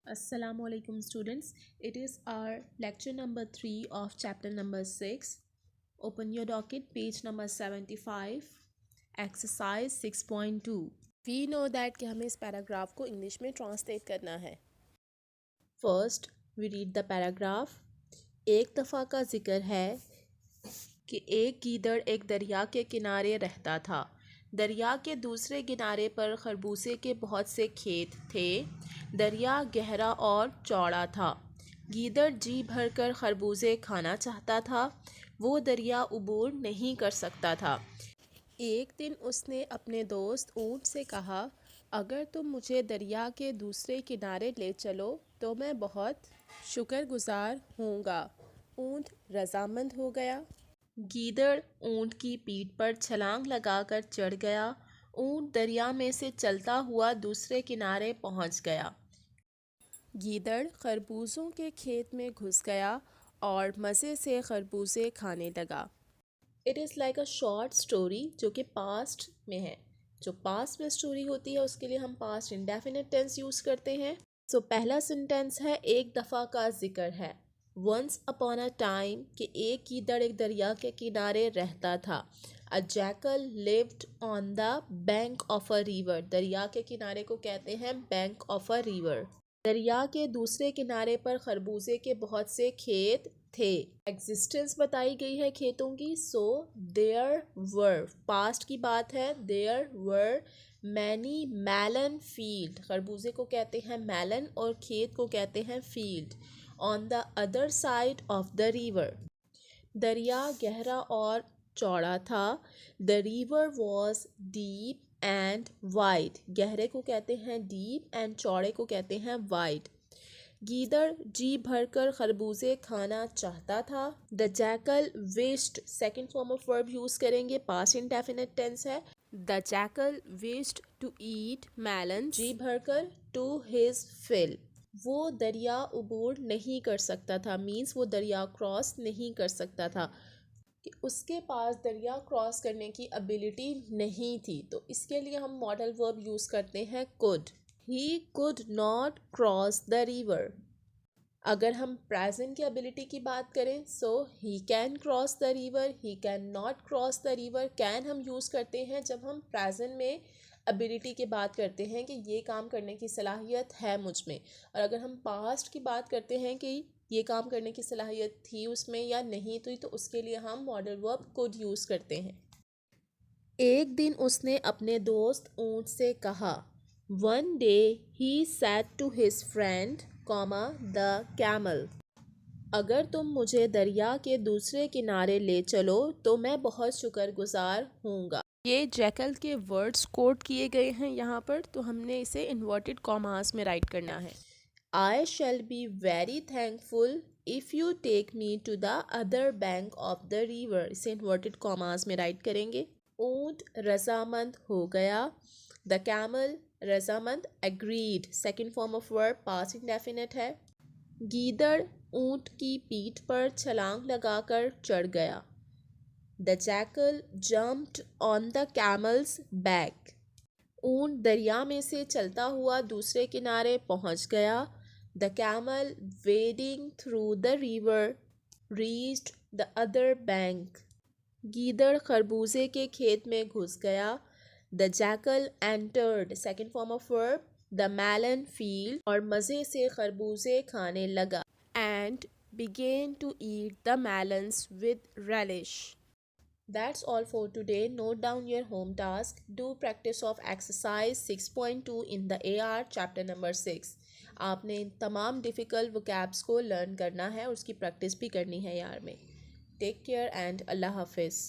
Assalamualaikum students. It is our lecture number 3 of chapter number 6. Open your docket, page number 75, exercise 6.2. We know that कि हमें इस paragraph को English में translate करना है. First, we read the paragraph. एक दफ़ा का जिक्र है कि एक गीदड़ एक दरिया के किनारे रहता था. दरिया के दूसरे किनारे पर खरबूजे के बहुत से खेत थे. दरिया गहरा और चौड़ा था. गीदड़ जी भरकर खरबूजे खाना चाहता था. वो दरिया उबूर नहीं कर सकता था. एक दिन उसने अपने दोस्त ऊँट से कहा, अगर तुम मुझे दरिया के दूसरे किनारे ले चलो तो मैं बहुत शुक्रगुजार होऊंगा. ऊँट रजामंद हो गया. गीदड़ ऊँट की पीठ पर छलांग लगाकर चढ़ गया. ऊँट दरिया में से चलता हुआ दूसरे किनारे पहुंच गया. गीदड़ खरबूजों के खेत में घुस गया और मज़े से खरबूजे खाने लगा. It is like a short story जो कि पास्ट में है. जो पास्ट में स्टोरी होती है उसके लिए हम पास्ट इंडेफिनिट टेंस यूज़ करते हैं. सो पहला सेंटेंस है एक दफ़ा का जिक्र है. वंस अपॉन अ टाइम कि एक गीदड़ एक दरिया के किनारे रहता था. A jackal lived on the bank of a river. दरिया के किनारे को कहते हैं बैंक ऑफ अ रिवर. दरिया के दूसरे किनारे पर खरबूजे के बहुत से खेत थे. एग्जिस्टेंस बताई गई है खेतों की. सो देयर वर, पास्ट की बात है. There were many melon field. खरबूजे को कहते हैं मेलन और खेत को कहते हैं field. On the other side of the river. दरिया गहरा और चौड़ा था. The river was deep and wide. गहरे को कहते हैं डीप एंड चौड़े को कहते हैं वाइड. गीदड़ जी भरकर खरबूजे खाना चाहता था. The jackal wished, second form of verb use करेंगे, पास्ट इंडेफिनिट टेंस है. The jackal wished to eat melon, जी भरकर, टू हिज फिल. वो दरिया उबूर नहीं कर सकता था. मीन्स वो दरिया क्रॉस नहीं कर सकता था. कि उसके पास दरिया क्रॉस करने की एबिलिटी नहीं थी. तो इसके लिए हम मॉडल वर्ब यूज़ करते हैं could. He could not cross the river. अगर हम प्रेजेंट की एबिलिटी की बात करें, so he can cross the river, he can not cross the river. Can हम यूज़ करते हैं जब हम प्रेजेंट में एबिलिटी की बात करते हैं कि ये काम करने की सलाहियत है मुझ में. और अगर हम पास्ट की बात करते हैं कि ये काम करने की सलाहियत थी उसमें या नहीं थी, तो उसके लिए हम मॉडल वर्ब कुड यूज़ करते हैं. एक दिन उसने अपने दोस्त ऊँट से कहा. One day he said to his friend, the camel, अगर तुम मुझे दरिया के दूसरे किनारे ले चलो तो मैं बहुत शुक्रगुजार होऊंगा. ये जैकल के वर्ड्स कोट किए गए हैं यहाँ पर, तो हमने इसे इन्वर्टेड कॉमास में राइट करना है. I shall be very thankful if you take me to the other bank of the river. इसे इन्वर्टेड कॉमास में राइट करेंगे. ऊँट रजामंद हो गया. द कैमल रजामंद, agreed, second form of verb, past indefinite है. गीदड़ ऊँट की पीठ पर छलांग लगाकर चढ़ गया. The jackal jumped on the camel's back. ऊँट दरिया में से चलता हुआ दूसरे किनारे पहुंच गया. The camel wading through the river reached the other bank. गीदड़ खरबूजे के खेत में घुस गया. The jackal entered, second form of verb, the melon field, और मज़े से खरबूजे खाने लगा. And began to eat the melons with relish. That's all for today. Note down your home task. Do practice of exercise 6.2 in the AR chapter number 6. आपने तमाम difficult vocabs को learn करना है और उसकी प्रैक्टिस भी करनी है यार में. टेक केयर एंड अल्लाह हाफिज़.